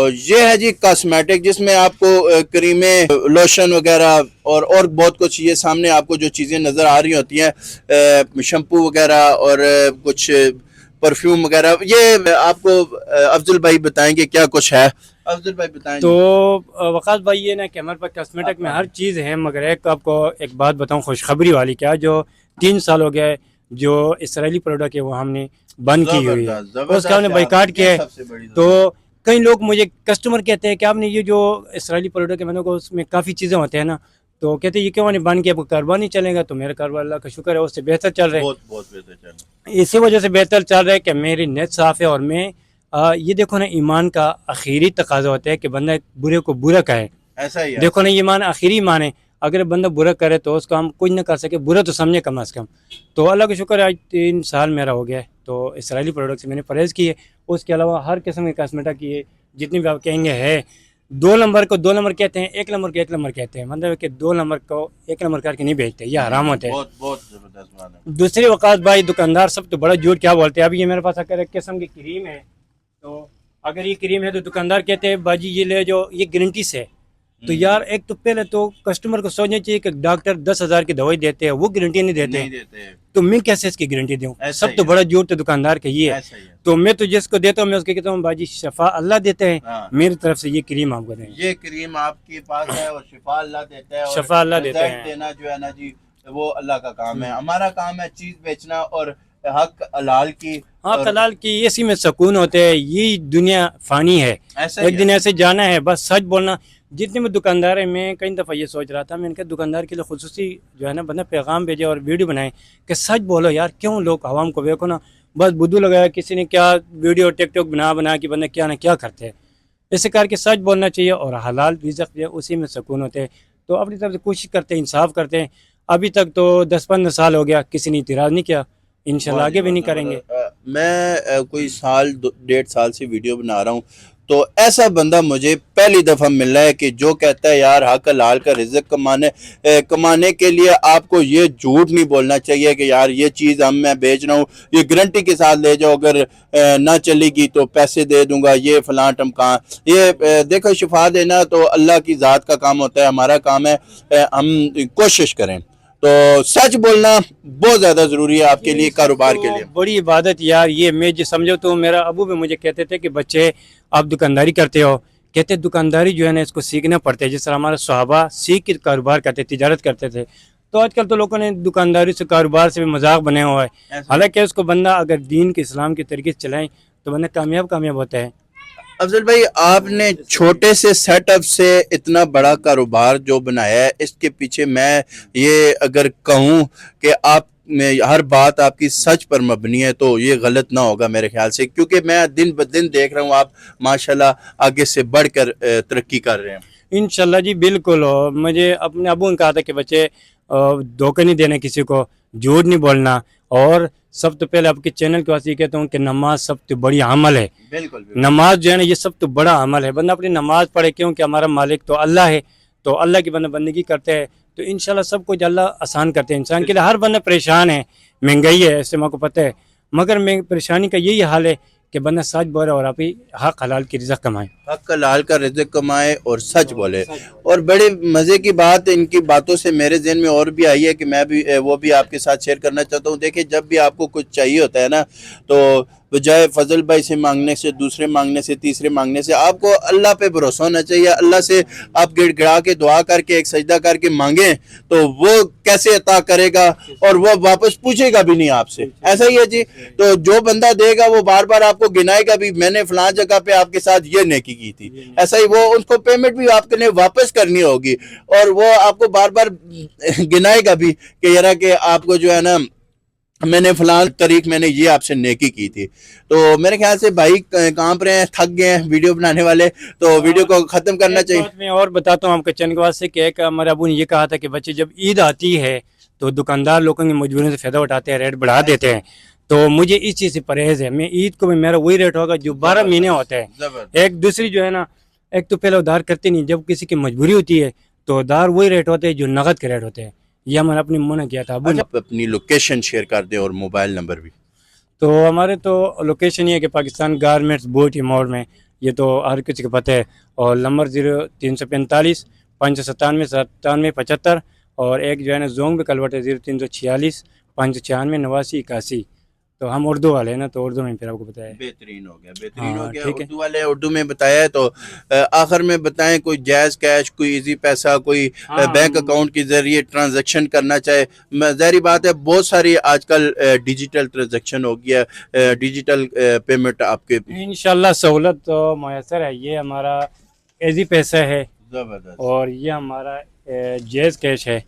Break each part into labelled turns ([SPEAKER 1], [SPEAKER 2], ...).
[SPEAKER 1] یہ ہے جی کاسمیٹک، جس میں آپ کو کریمیں، لوشن وغیرہ اور بہت کچھ، یہ سامنے آپ کو جو چیزیں نظر آ رہی ہوتی ہیں، شیمپو وغیرہ اور کچھ پرفیوم وغیرہ، یہ آپ کو افضل بھائی بتائیں گے کیا کچھ ہے۔ افضل بھائی بتائیں
[SPEAKER 2] تو وقاص بھائی، یہ نا کہ ہمارے پاس کاسمیٹک میں ہر چیز ہے، مگر ایک آپ کو ایک بات بتاؤں خوشخبری والی، کیا جو 3 سال ہو گئے جو اسرائیلی پروڈکٹ ہے وہ ہم نے بند کی ہوئی ہے، اس کا ہم نے بائیکاٹ کیا ہے۔ تو کئی لوگ مجھے کسٹمر کہتے ہیں کہ آپ نے یہ جو اسرائیلی پروڈکٹ ہے، میں نے کہا اس میں کافی چیزیں ہوتے ہیں نا، تو کہتے ہیں یہ کیوں نہیں بند کیا، کاروبار نہیں چلے گا؟ تو میرا کاروبار اللہ کا شکر ہے اس سے بہتر چل رہا ہے،
[SPEAKER 1] بہت بہتر چل رہا ہے۔
[SPEAKER 2] اسی وجہ سے بہتر چل رہا ہے کہ میری نیت صاف ہے، اور میں یہ دیکھو نا، ایمان کا آخری تقاضا ہوتا ہے کہ بندہ برے کو برا کہے۔
[SPEAKER 1] ایسا ہی ہے،
[SPEAKER 2] دیکھو نا، ایمان آخری ایمان ہے، اگر بندہ برا کرے تو اس کو ہم کچھ نہ کر سکے، برا تو سمجھے کم از کم۔ تو اللہ کا شکر ہے آج 3 سال میرا ہو گیا ہے، تو اسرائیلی پروڈکٹ سے میں نے پرہیز کی ہے۔ اس کے علاوہ ہر قسم کے کاسمیٹک کی ہے، جتنی بھی آپ کہیں گے ہے۔ 2 نمبر کو 2 نمبر کہتے ہیں، 1 نمبر کو 1 نمبر کہتے ہیں، مطلب کہ 2 نمبر کو 1 نمبر کر کے نہیں بیچتے، یہ حرام ہوتے ہیں۔
[SPEAKER 1] بہت زبردست بات ہے۔
[SPEAKER 2] دوسری وقات بھائی، دکاندار سب تو بڑا جھوٹ کیا بولتے ہیں۔ اب یہ میرے پاس اگر ایک قسم کی کریم ہے، تو اگر یہ کریم ہے تو دکاندار کہتے ہیں باجی یہ لے جو، یہ گارنٹی سے۔ تو یار ایک تو پہلے تو کسٹمر کو سوچنا چاہیے کہ ڈاکٹر 10,000 کی دوائی دیتے ہیں، وہ گارنٹی نہیں دیتے ہیں، تو میں کیسے اس کی گارنٹی دوں؟ سب تو بڑا جھوٹ تو دکاندار کا یہ ہے۔ تو میں تو جس کو دیتا ہوں میں اس کو کہتا ہوں باجی شفا اللہ دیتے ہیں، میری طرف سے یہ کریم آپ کو دیں،
[SPEAKER 1] یہ کریم آپ کے پاس ہے اور شفا اللہ دیتا ہے، اور
[SPEAKER 2] شفا اللہ دیتے ہیں۔
[SPEAKER 1] دینا جو ہے نا جی، وہ اللہ کا کام ہے۔ ہمارا کام ہے چیز بیچنا اور حق حلال کی،
[SPEAKER 2] حق حلال کی، اسی میں سکون ہوتے ہیں۔ یہ دنیا فانی ہے، ایک دن ایسے جانا ہے، بس سچ بولنا۔ جتنے بھی دکاندار ہیں، میں کئی دفعہ یہ سوچ رہا تھا، میں نے کہا دکاندار کے لیے خصوصی جو ہے نا بندہ پیغام بھیجے اور ویڈیو بنائے کہ سچ بولو یار، کیوں لوگ عوام کو دیکھو نا، بس بدو لگایا کسی نے کیا ویڈیو ٹک ٹاک بنا کے بندہ کیا نہ کیا کرتے ہیں، اسے کر کے سچ بولنا چاہیے، اور حلال رزق جو ہے اسی میں سکون ہوتے ہیں۔ تو اپنی طرف سے کوشش کرتے ہیں، انصاف کرتے ہیں۔ ابھی تک تو 10-15 سال ہو گیا، کسی نے اعتراض نہیں کیا، انشاءاللہ آگے بھی نہیں کریں گے۔
[SPEAKER 1] میں کوئی سال 1.5 سے ویڈیو بنا رہا ہوں، تو ایسا بندہ مجھے پہلی دفعہ مل رہا ہے کہ جو کہتا ہے یار حق حلال کا رزق کمانے کے لیے آپ کو یہ جھوٹ نہیں بولنا چاہیے کہ یار یہ چیز میں بیچ رہا ہوں، یہ گارنٹی کے ساتھ لے جاؤ، اگر نہ چلے گی تو پیسے دے دوں گا، یہ فلاں ٹمکان۔ یہ دیکھو، شفا دینا تو اللہ کی ذات کا کام ہوتا ہے، ہمارا کام ہے ہم کوشش کریں۔ تو سچ بولنا بہت زیادہ ضروری ہے آپ کے لیے، کاروبار کے لیے
[SPEAKER 2] بڑی عبادت یار یہ، میں جو سمجھو تو میرا ابو بھی مجھے کہتے تھے کہ بچے آپ دکانداری کرتے ہو، کہتے دکانداری جو ہے نا اس کو سیکھنا پڑتا ہے، جس طرح ہمارے صحابہ سیکھ کے کاروبار کرتے، تجارت کرتے تھے۔ تو آج کل تو لوگوں نے دکانداری سے، کاروبار سے بھی مذاق بنے ہوا ہے، حالانکہ اس کو بندہ اگر دین کے اسلام کے طریقے سے چلائیں تو بندہ کامیاب ہوتا ہے۔
[SPEAKER 1] افضل بھائی، آپ نے چھوٹے سے سیٹ اپ سے اتنا بڑا کاروبار جو بنایا ہے، اس کے پیچھے میں یہ اگر کہوں کہ آپ میں ہر بات آپ کی سچ پر مبنی ہے تو یہ غلط نہ ہوگا میرے خیال سے، کیونکہ میں دن بدن دیکھ رہا ہوں آپ ماشاءاللہ آگے سے بڑھ کر ترقی کر رہے ہیں۔
[SPEAKER 2] انشاءاللہ جی بالکل۔ مجھے اپنے ابو نے کہا تھا کہ بچے دھوکہ نہیں دینا کسی کو، جھوٹ نہیں بولنا، اور سب تو پہلے آپ کے چینل کے واسطے کہتا ہوں کہ نماز سب تو بڑی عمل ہے۔
[SPEAKER 1] بالکل
[SPEAKER 2] نماز جو ہے نا یہ سب تو بڑا عمل ہے، بندہ اپنی نماز پڑھے، کیونکہ ہمارا مالک تو اللہ ہے، تو اللہ کی بندہ بندگی کرتے ہیں تو انشاءاللہ سب کچھ اللہ آسان کرتے ہیں۔ انسان کے لیے ہر بندہ پریشان ہے، مہنگائی ہے، اس سے ماں کو پتہ ہے، مگر پریشانی کا یہی حال ہے کہ بندہ سچ بولے اور آپ ہی حق حلال کی رزق کمائے،
[SPEAKER 1] حق حلال کا رزق کمائے اور سچ بولے۔ اور بڑے مزے کی بات ان کی باتوں سے میرے ذہن میں اور بھی آئی ہے کہ میں بھی وہ بھی آپ کے ساتھ شیئر کرنا چاہتا ہوں۔ دیکھیں، جب بھی آپ کو کچھ چاہیے ہوتا ہے نا، تو بجائے فضل بھائی سے مانگنے سے، دوسرے مانگنے سے، تیسرے مانگنے سے، آپ کو اللہ پہ بھروسہ ہونا چاہیے۔ اللہ سے آپ گڑ گڑا کے دعا کر کے، ایک سجدہ کر کے مانگیں تو وہ کیسے عطا کرے گا، اور وہ واپس پوچھے گا بھی نہیں آپ سے، ایسا ہی ہے جی۔ تو جو بندہ دے گا وہ بار بار آپ کو گنائے گا بھی، میں نے فلاں جگہ پہ آپ کے ساتھ یہ نیکی کی تھی، ایسا ہی وہ اس کو پیمنٹ بھی آپ نے واپس کرنی ہوگی، اور وہ آپ کو بار بار گنائے گا بھی کہ یار کہ آپ کو جو ہے نا، میں نے فلاں تاریخ میں نے یہ آپ سے نیکی کی تھی۔ تو میرے خیال سے بھائی کانپ رہے ہیں، تھک گئے ہیں ویڈیو بنانے والے، تو ویڈیو کو ختم کرنا چاہیے۔
[SPEAKER 2] میں اور بتاتا ہوں آپ کے چینل کے واسطے کہ ایک ہمارے ابو نے یہ کہا تھا کہ بچے جب عید آتی ہے تو دکاندار لوگوں کی مجبوریوں سے فائدہ اٹھاتے ہیں، ریٹ بڑھا دیتے ہیں، تو مجھے اس چیز سے پرہیز ہے۔ میں عید کو بھی میرا وہی ریٹ ہوگا جو 12 مہینے ہوتے ہیں۔ ایک دوسری جو ہے نا، ایک تو پہلے ادھار کرتے نہیں، جب کسی کی مجبوری ہوتی ہے تو ادھار وہی ریٹ ہوتے ہیں جو نقد کے ریٹ ہوتے ہیں، یہ ہم نے اپنی منع کیا تھا ابو نے۔
[SPEAKER 1] اپنی لوکیشن شیئر کر دیں اور موبائل نمبر بھی۔
[SPEAKER 2] تو ہمارے تو لوکیشن یہ ہے کہ پاکستان گارمنٹس بوٹی موڑ میں یہ تو ہر کسی کو پتہ ہے. اور نمبر 0345 597 97 75 اور ایک جو ہے نا زونگ بھی کلوٹ ہے 0346 596 89 81. تو ہم اردو والے ہیں نا تو اردو میں پھر آپ کو بتایا.
[SPEAKER 1] بہترین ہو گیا، بہترین ہو
[SPEAKER 2] ہاں
[SPEAKER 1] گیا.
[SPEAKER 2] ٹھیک ہے.
[SPEAKER 1] اردو والے اردو میں بتایا ہے. تو آخر میں بتائیں کوئی جائز کیش، کوئی ایزی پیسہ، کوئی بینک اکاؤنٹ کے ذریعے ٹرانزیکشن کرنا چاہے. ظاہری بات ہے بہت ساری آج کل ڈیجیٹل ٹرانزیکشن ہو گیا، ڈیجیٹل پیمنٹ آپ کے.
[SPEAKER 2] انشاءاللہ سہولت تو میسر ہے. یہ ہمارا ایزی پیسہ ہے
[SPEAKER 1] زبردست.
[SPEAKER 2] اور یہ ہمارا جیز کیش ہے.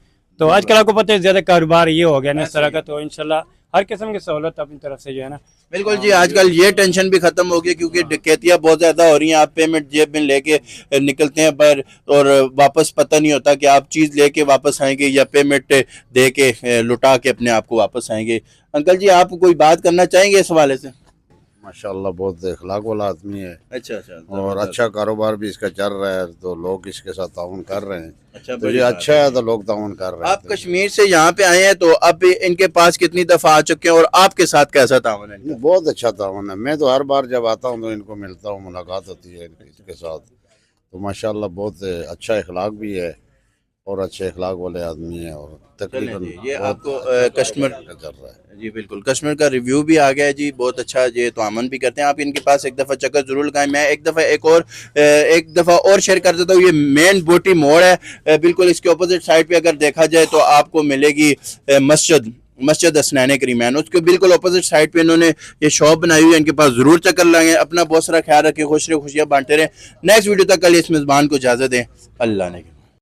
[SPEAKER 2] تو آج کل آپ کو پتہ ہے زیادہ کاروبار یہ ہو گیا نا اس طرح کا. تو انشاءاللہ ہر قسم کی سہولت اپنی طرف سے جو ہے نا.
[SPEAKER 1] بالکل جی، آج کل یہ ٹینشن بھی ختم ہو گئی کیونکہ ڈکیتیاں بہت زیادہ ہو رہی ہیں. آپ پیمنٹ جیب میں لے کے نکلتے ہیں پر اور واپس پتہ نہیں ہوتا کہ آپ چیز لے کے واپس آئیں گے یا پیمنٹ دے کے لٹا کے اپنے آپ کو واپس آئیں گے. انکل جی آپ کوئی بات کرنا چاہیں گے اس حوالے سے؟
[SPEAKER 3] ماشاءاللہ بہت اخلاق والا آدمی ہے
[SPEAKER 1] اچھا اچھا.
[SPEAKER 3] اور اچھا کاروبار بھی اس کا چل رہا ہے تو لوگ اس کے ساتھ تعاون کر رہے ہیں.
[SPEAKER 1] اچھا
[SPEAKER 3] تو یہ اچھا ہے تو لوگ تعاون کر رہے ہیں.
[SPEAKER 1] آپ کشمیر سے یہاں پہ آئے ہیں تو اب ان کے پاس کتنی دفعہ آ چکے ہیں اور آپ کے ساتھ کیسا تعاون ہے ان کا؟
[SPEAKER 3] بہت اچھا تعاون ہے. میں تو ہر بار جب آتا ہوں تو ان کو ملتا ہوں، ملاقات ہوتی ہے ان کے ساتھ. تو ماشاءاللہ بہت اچھا اخلاق بھی ہے اور اچھے اخلاق والے آدمی ہیں اور تقریباً
[SPEAKER 1] یہ
[SPEAKER 3] بہت
[SPEAKER 1] آپ کو
[SPEAKER 3] اچھا
[SPEAKER 1] کسٹمر
[SPEAKER 3] چل رہا ہے.
[SPEAKER 1] جی بالکل کسٹمر کا ریویو بھی آ گیا ہے جی. بہت اچھا یہ تعاون بھی کرتے ہیں. آپ ان کے پاس ایک دفعہ چکر ضرور لگائیں. میں ایک دفعہ اور شیئر کر دیتا ہوں. یہ مین بوٹی موڑ ہے، بالکل اس کے اپوزٹ سائڈ پہ اگر دیکھا جائے تو آپ کو ملے گی مسجد اسنان کریمین. اس کے بالکل اپوزٹ سائڈ پہ انہوں نے یہ شاپ بنائی ہوئی ہے. ان کے پاس ضرور چکر لگائیں. اپنا بہت سارا خیال رکھیں، خوش رہے، خوشیاں بانٹتے رہیں. نیکسٹ ویڈیو تک کل اس میزبان کو اجازت دیں. اللہ نے